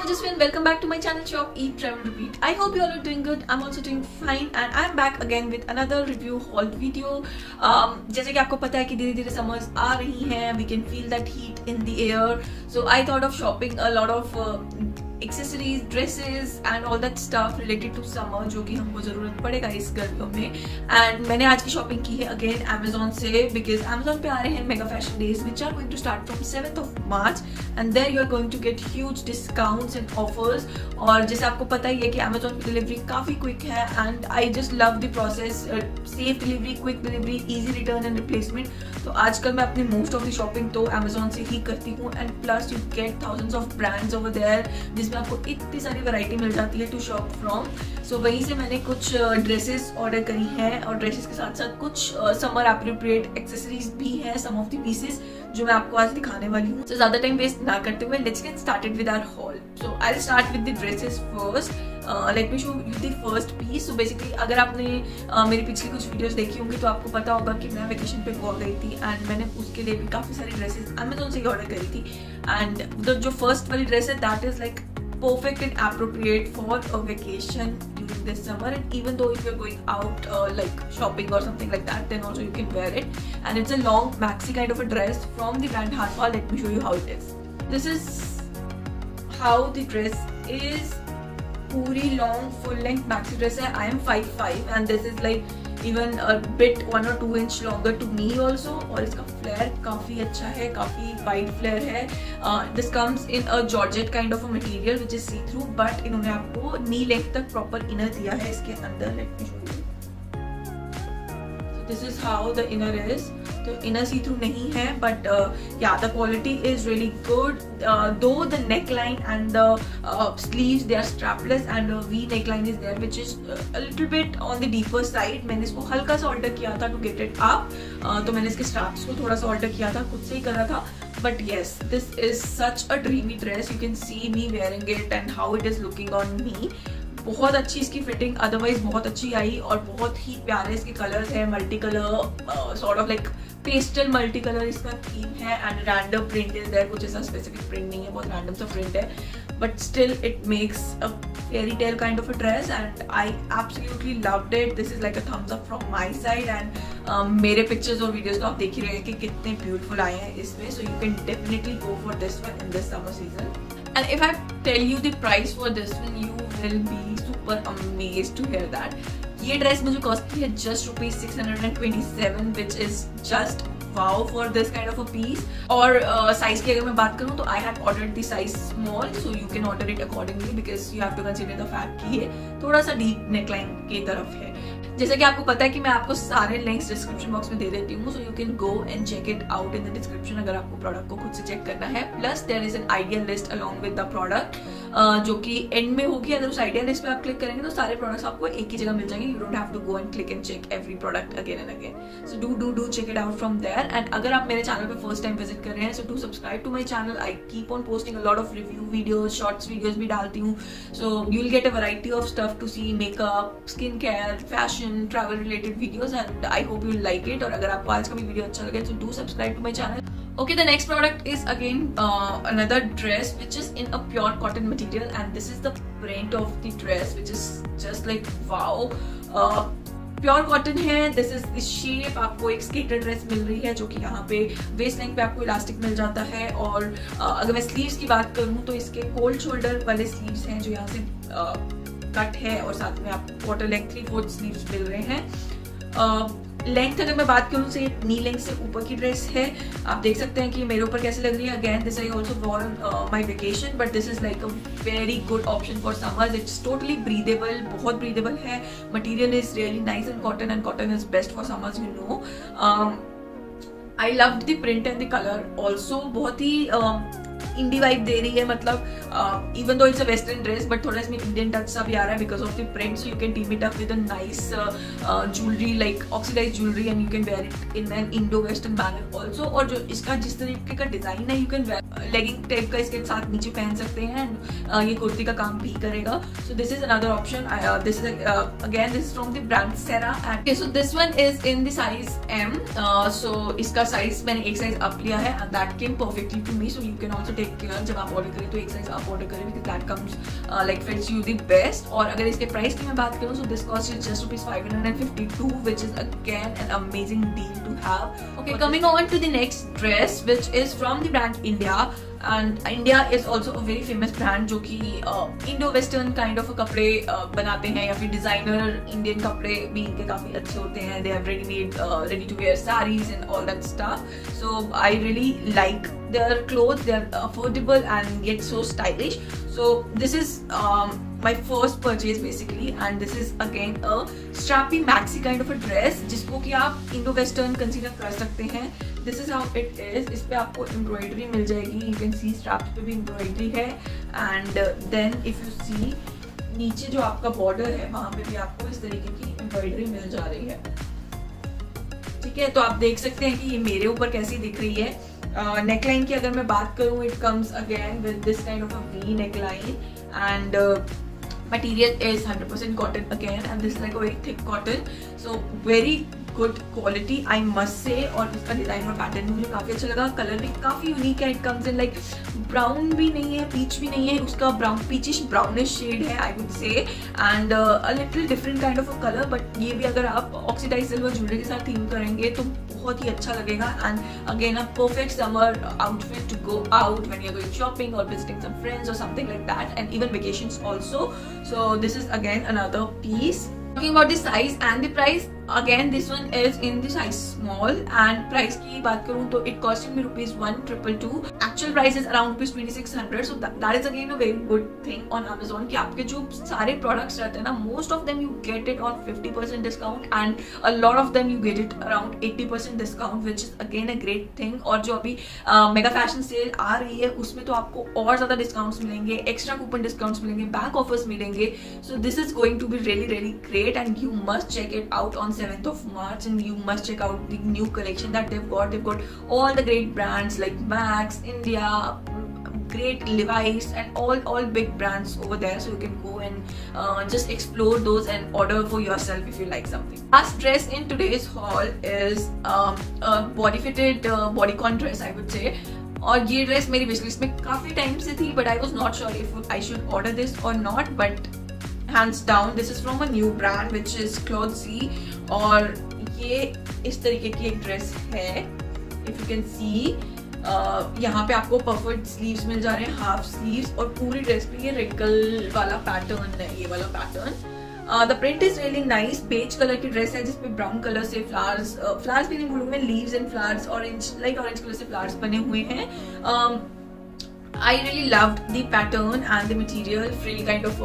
Jaswin, welcome back to my channel Shop Eat Travel Repeat. I hope you all are doing good. I'm also doing fine and I'm back again with another review haul video. जैसे कि आपको पता है कि धीरे धीरे summers आ रही हैं, we can feel that heat in the air. So I thought of shopping a lot of accessories, dresses and all that stuff related to summer जो कि हमको ज़रूरत पड़ेगा इस गर्मियों में. And मैंने आज की shopping की है again Amazon से, because Amazon पे आ रहे हैं mega fashion days which are going to start from 7th of March and there you are going to get huge discounts and offers. और जैसे आपको पता ही है कि Amazon की delivery काफ़ी quick है and I just love the process, safe delivery, quick delivery, easy return and replacement. तो आजकल मैं अपनी most of the shopping तो Amazon से ही करती हूँ and plus you get thousands of brands over there जिसमें आपको इतनी सारी वैरायटी मिल जाती है टू शॉप फ्रॉम. सो वहीं से मैंने कुछ ड्रेसेस ऑर्डर करी हैं और ड्रेसेस के साथ साथ कुछ समर एप्रोप्रिएट एक्सेसरीज भी हैं, सम ऑफ द पीसेस जो मैं आपको आज दिखाने वाली हूँ. तो ज़्यादा टाइम वेस्ट ना करते हुए let's get started with our haul. So I will start with the dresses first. Let me show you the first piece. So basically अगर आपने मेरी पिछली कुछ वीडियोस देखी होंगी तो आपको पता होगा कि मैं वेकेशन पे गोवा गई थी एंड मैंने उसके लिए भी काफ़ी सारी ड्रेसेस अमेजोन से ही ऑर्डर करी थी. एंड जो फर्स्ट वाली ड्रेस है that is like perfect and appropriate for a vacation during this summer, and even though if you're going out like shopping or something like that, then also you can wear it. And it's a long maxi kind of a dress from the brand Harpa. Let me show you how it is. This is how the dress is. पूरी long full length maxi dress है. I am 5'5" and this is like even a bit 1 or 2 inch longer to me also. और इसका flare काफ़ी अच्छा है, काफ़ी wide flare है. This comes in a georgette kind of a material which is see through, but इन्होंने आपको knee length तक proper inner दिया है इसके अंदर. Let me show you. So this is how the inner is. तो inner see through नहीं है बट या the quality is really good. Though the neckline and the sleeves they are strapless and V neckline is there which is a little bit on the deeper side. मैंने इसको हल्का सा alter किया था to get it up. तो मैंने इसके straps को थोड़ा सा ऑल्टर किया था, खुद से ही करा था. But yes, this is such a dreamy dress. You can see me wearing it and how it is looking on me. बहुत अच्छी इसकी फिटिंग अदरवाइज बहुत अच्छी आई और बहुत ही प्यारे इसके कलर्स हैं. Multi colour sort of like pastel multi colour इसका थीम है and random print is there. कुछ ऐसा स्पेसिफिक प्रिंट नहीं है, बहुत रैंडम सा प्रिंट है but still it makes a fairy tale kind of a dress and I absolutely loved it. This is like a thumbs up from my side and मेरे pictures और videos तो आप देख ही रहे हैं कि कितने ब्यूटीफुल आए हैं इसमें. सो you can definitely go for this one in this summer season. And if I tell you the price for this one, you will be super amazed to hear that. ये ड्रेस मुझे cost की है just ₹627, which is just wow for this kind of a piece. और size की अगर मैं बात करूँ तो I had ordered the size small, so you can order it accordingly because you have to consider the fact कि ये थोड़ा सा डीप नेकलाइन की तरफ है. जैसे कि आपको पता है कि मैं आपको सारे लिंक्स डिस्क्रिप्शन बॉक्स में दे देती हूँ, so you can go and check it out in the description अगर आपको प्रोडक्ट को खुद से चेक करना है. Plus there is an idea list along with the product जो कि एंड में होगी. अगर उस आइडिया लिस्ट पे आप क्लिक करेंगे तो सारे प्रोडक्ट्स आपको एक ही जगह मिल जाएंगे. You don't have to go and click and check every product again and again. So do check it out from there. And अगर आप मेरे चैनल पे फर्स्ट टाइम विजिट कर रहे हैं so do subscribe to my channel. I keep on posting a lot of review videos, shorts videos भी डालती हूँ. So you will get a variety of stuff to see, makeup, skin care, fashion, travel related videos and I hope you like it. और अगर आपको आज का भी video अच्छा लगे so do subscribe to my channel. Okay, the next product is again another dress which is in a pure cotton material and this is the print of the dress which is just like wow. Pure cotton है. This is the shape. आपको एक skater dress मिल रही है जो कि यहाँ पे waste length पे आपको इलास्टिक मिल जाता है. और अगर मैं स्लीव्स की बात करूँ तो इसके कोल्ड शोल्डर वाले स्लीव्स हैं जो यहाँ से कट है और साथ में आपको क्वार्टर लेंथ 3/4 स्लीव्स मिल रहे हैं. लेंथ अगर मैं बात करूँ तो नी लेंथ से ऊपर की ड्रेस है. आप देख सकते हैं कि मेरे ऊपर कैसे लग रही है. Again this I also war my vacation but this is like a very good option for summers. It's totally breathable, बहुत ब्रीदेबल है. Material is really nice and cotton is best for summers, you know. I loved the print and the colour also. बहुत ही इंडी vibe दे रही है. मतलब even though it's a western dress but थोड़ा इसमें Indian touch सा भी आ रहा है because of the print. So you can team it up with a nice jewellery like oxidised jewellery and you can wear it in an Indo western manner also. और जो इसका जिस तरीके का डिजाइन है you can wear legging type का इसके साथ नीचे पहन सकते हैं एंड ये कुर्ती का काम भी करेगा. So this is another option. This is again this is from the brand Sera. And so this one is in the size M. So इसका साइज मैंने एक साइज अप लिया है and that came perfectly to me. So you can also take take care, जब आप order करें तो एक साइज आप ऑर्डर करें because that comes like fits you the best. और अगर इसके प्राइस की मैं बात करूँ, so this cost is just ₹552, which is again an amazing deal to have. Okay, coming on to the next dress which is from the brand India, and India is also a very famous brand जो कि Indo western kind of कपड़े बनाते हैं, या फिर designer Indian कपड़े भी इनके काफी अच्छे होते हैं। They have ready to wear saris and all that stuff, so I really like their clothes. They are affordable and yet so stylish. So this is my first purchase basically, and this is again a strappy maxi kind of a dress जिसको कि आप Indo western consider कर सकते हैं। This is how it is. इस पे आपको embroidery मिल जाएगी, you can see straps पे भी एम्ब्रॉयडरी है, and then if you see नीचे जो आपका बॉर्डर है वहाँ पे भी आपको इस तरीके की एम्ब्रॉयडरी मिल जा रही है। ठीक है, तो आप देख सकते हैं कि ये मेरे ऊपर कैसी दिख रही है। नेकलाइन की अगर मैं बात करूँ, it comes again with this kind of a we neckline, and material is 100% cotton again, and this is like a very thick cotton, so very good quality I must say। और इसका design और pattern मुझे काफी अच्छा लगा। Colour भी काफी unique है, it comes in like brown भी नहीं है, पीच भी नहीं है, उसका ब्राउन पीचिश ब्राउनिश शेड है I would say, and a little different kind of a colour. But ये भी अगर आप ऑक्सीडाइज सिल्वर ज्वेलरी के साथ थीम करेंगे तो बहुत ही अच्छा लगेगा, and again a perfect summer outfit to go out when you are going shopping और विजिटिंग सम फ्रेंड्स और something like that, and even vacations also. So this is again another piece. Talking about the size and the price, again this one is in the size small, and price की बात करूँ तो it costed me ₹1,222. Actual price is around ₹2,600, so that is again a very good thing on Amazon कि आपके जो सारे products रहते हैं ना, most of them you get it on 50% discount, and a lot of them you get it around 80% discount, which is again a great thing। और जो अभी मेगा फैशन सेल आ रही है उसमें तो आपको और ज्यादा डिस्काउंट्स मिलेंगे, एक्स्ट्रा कूपन डिस्काउंट्स मिलेंगे, बैंक ऑफर्स मिलेंगे। So this is going to be really really great, and you must check it out on 7th of March, and you must check out the new collection that they've got. They've got all the great brands like Max, India, great Levi's, and all big brands over there, so you can go and just explore those and order for yourself if you like something. Last dress in today's haul is a body fitted bodycon dress I would say, और ये dress मेरी wish list में काफी time से थी, but I was not sure if I should order this और not, but hands down this is from a new brand which is Clothesy, और ये इस तरीके की एक ड्रेस है। if you can see यहाँ पे आपको पफर्ड स्लीव्स मिल जा रहे हैं, हाफ स्लीव्स, और पूरी ड्रेस पे ये रिंकल वाला पैटर्न है, ये वाला pattern. The print is really nice. Beige colour की ड्रेस है जिसपे ब्राउन कलर से फ्लावर्स भी नहीं बोलूंगा, leaves and flowers, orange like orange colour से फ्लावर्स बने हुए हैं। I really loved the pattern and the material, frilly kind of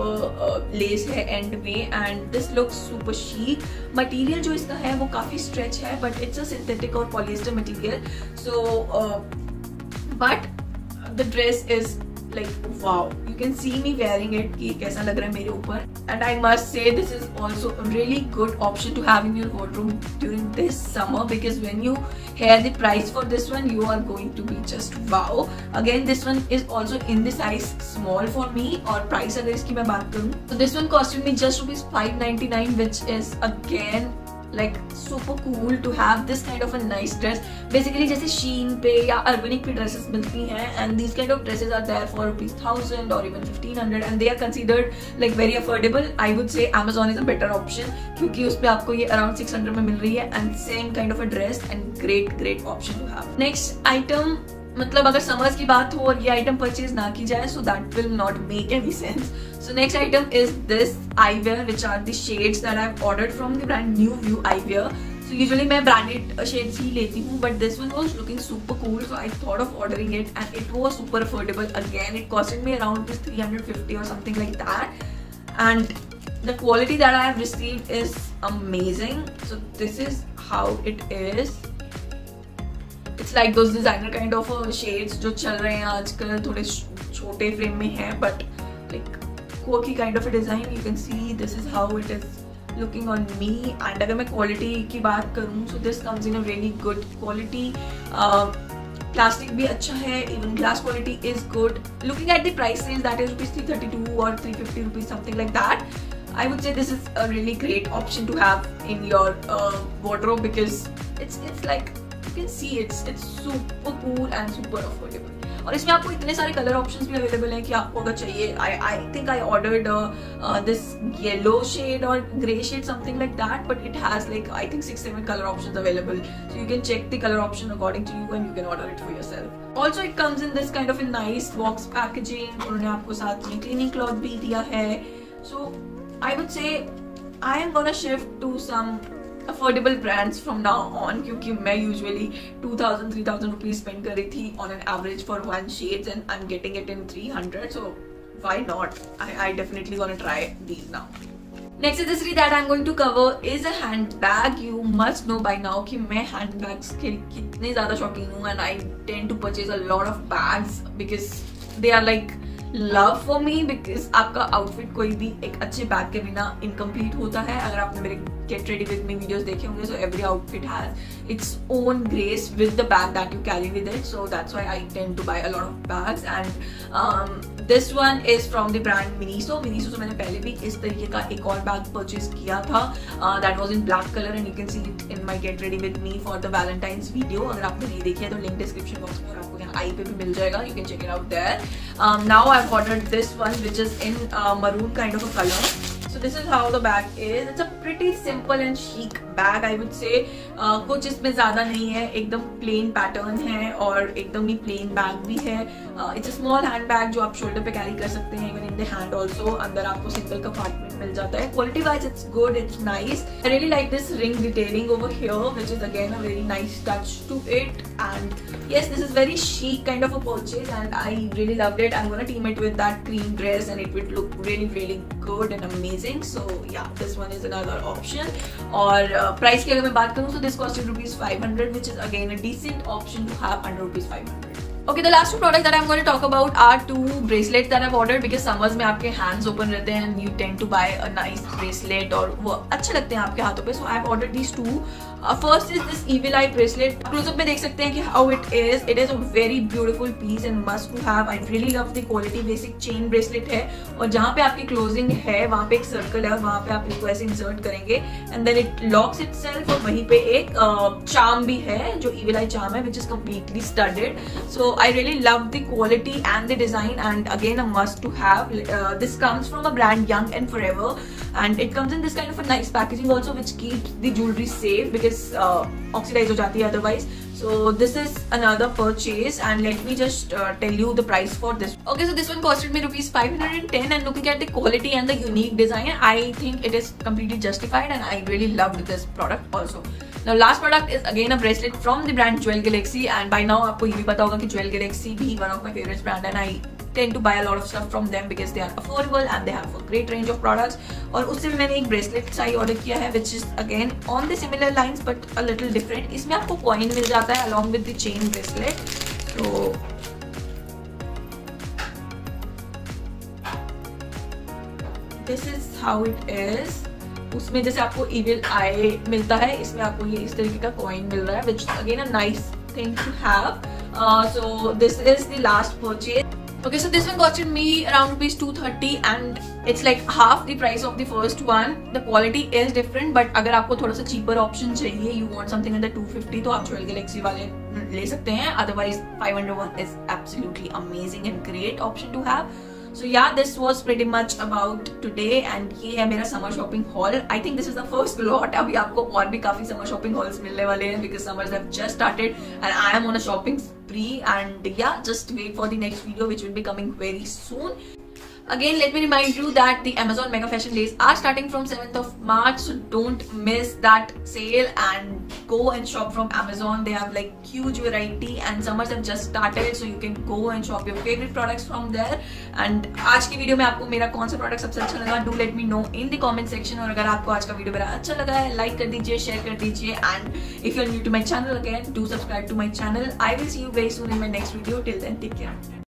lace है end में, and this looks super chic। Material जो इसका है वो काफी stretch है, but it's a synthetic और polyester material, so but the dress is like wow, you can see me wearing it कि कैसा लग रहा है मेरे ऊपर, and I must say this is also a really good option to have in your wardrobe during this summer, because when you hear the price for this one you are going to be just wow। Again this one is also in the size small for me, और price अगर इसकी मैं बात करूँ तो this one costed me just ₹599, which is again like super cool to have this kind of a nice dress। Basically जैसे Shein पे या Urbanic पे dresses मिलती हैं, and these kind of dresses are there for ₹1,000 or even 1,500, and they are considered like very affordable। I would say Amazon is a better option क्योंकि उस पे आपको ये around 600 में मिल रही है, and same kind of a dress and great option to have। Next item, मतलब अगर समर्स की बात हो और ये आइटम परचेज ना की जाए, so that will not make any sense। So next item is this eyewear, which are the shades that I've ordered from the brand New View Eyewear। So usually मैं branded shades ही लेती हूँ, but this one was looking super cool, so I thought of ordering it, and it was super affordable again। It costed me around ₹350 or something like that, and the quality that I have received is amazing। So this is how it is। It's like those designer kind of shades जो चल रहे हैं आजकल, थोड़े छोटे frame में हैं, but like quirky kind of a design। You can see this is how it is looking on me, and अगर मैं quality की बात करूँ, so this comes in a really good quality। Plastic भी अच्छा है, even glass quality is good। Looking at the prices, that is ₹332 or ₹350, something like that। I would say this is a really great option to have in your wardrobe, because it's like you can see it's super cool and super affordable। और इसमें आपको इतने सारे colour options भी available हैं कि आपको अगर चाहिए, I think I ordered this yellow shade और grey shade something like that, but it has like I think 6-7 color options available, so you can check the color option according to you and you can order it for yourself. Also it comes in this kind of a nice box packaging. उन्होंने आपको साथ में cleaning cloth भी दिया है. So I would say I am gonna shift to some affordable brands from now on, क्योंकि मैं usually 2000-3000 rupees spend कर रही थी on an average for one shades and I'm getting it in 300, so why not? I definitely gonna try these now. Next accessory that I'm going to cover is a handbag. You must know by now कि मैं handbags के कितने ज़्यादा शौकीन हूँ, and I tend to purchase a lot of bags because they are like love for me, because आपका outfit कोई भी एक अच्छे बैग के बिना incomplete होता है. अगर आपने मेरे Get Ready With Me videos देखे होंगे, so every outfit has its own grace with the bag that you carry with it, so that's why I tend to buy a lot of bags. And this one is from the brand Miniso. Miniso से मैंने पहले भी इस तरीके का एक और bag purchase किया था, that was in black color and you can see it in my Get Ready With Me for the Valentine's video. अगर आपने नहीं देखी है तो लिंक डिस्क्रिप्शन बॉक्स में और आपको यहाँ आई पे भी मिल जाएगा, you can check it out there. Now I've ordered this one which is in maroon kind of a color. So this is how the bag is. It's a pretty simple and chic bag, I would say. कुछ इसमें ज़्यादा नहीं है, एकदम plain pattern है और एकदम ही plain bag भी है. It's a small handbag जो आप shoulder पे carry कर सकते हैं, even in the hand also. अंदर आपको single compartment मिल जाता है. Quality wise it's good, it's nice. I really like this ring detailing over here, which is again a very nice touch to it. And yes, this is very chic kind of a purchase and I really loved it. I'm gonna team it with that cream dress and it would look really good and amazing. So yeah, this one is another option. और price की अगर मैं बात करूँ, so this costed ₹500, which is again a decent option to have under ₹500. Okay, the last two products that I'm going to talk about are two bracelets that I've ordered because summers में आपके hands open रहते हैं and you tend to buy a nice bracelet और वो अच्छे लगते हैं आपके हाथों पे. So I've ordered these two. First is this Evil Eye bracelet. Close-up में देख सकते हैं कि how it is. It is a very beautiful piece and must to have. I really love the quality. Basic chain bracelet है और जहाँ पे आपकी closing है वहाँ पे एक circle है और वहाँ पे आप इसको ऐसे insert करेंगे and then it locks itself और वहीं पे एक charm भी है जो Evil Eye charm है, which is completely studded. So I really love the quality and the design and again a must to have. This comes from a brand Young and Forever and it comes in this kind of a nice packaging also, which keeps the jewelry safe because oxidize हो जाती है otherwise. So this is another purchase and let me just tell you the price for this. Okay, so this one costed me ₹510 and looking at the quality and the unique design, I think it is completely justified and I really loved this product also. Now last product is again a bracelet from the brand Jewel Galaxy and by now आपको ये भी पता होगा कि Jewel Galaxy भी one of my favorite brand and I tend to buy a lot of stuff from them because they are affordable and they have a great range of products. और उससे भी मैंने एक bracelet size order किया है which is again on the similar lines but a little different. इसमें आपको coin मिल जाता है along with the chain bracelet. So this is how it is. उसमें जैसे आपको Evil Eye मिलता है, इसमें आपको ये इस तरीके का coin मिल रहा है which is again a nice thing to have. So this is the last purchase. Okay, so this one costed me around ₹230 and it's like half the price of the first one. The quality is different but अगर आपको थोड़ा सा cheaper option चाहिए, you want something under 250 तो आप Jewel Galaxy वाले ले सकते हैं. Otherwise 500 one is absolutely amazing and great option to have. So yeah, this was pretty much about today and ये है मेरा summer shopping haul. I think this is the first lot. अभी आपको और भी काफी summer shopping hauls मिलने वाले हैं because summers have just started and I am on a shopping spree and yeah, just wait for the next video which will be coming very soon. Again, let me remind you that the Amazon Mega Fashion Days are starting from 7th of March, so don't miss that sale and go and shop from Amazon. They have like huge variety and summers have just started, so you can go and shop your favorite products from there. And आज की video में आपको मेरा कौन सा product सबसे अच्छा लगा, do let me know in the comment section. और अगर आपको आज का वीडियो मेरा अच्छा लगा है, लाइक कर दीजिए, शेयर कर दीजिए and if you are new to my channel again, do subscribe to my channel. I will see you very soon in my next video. Till then, take care.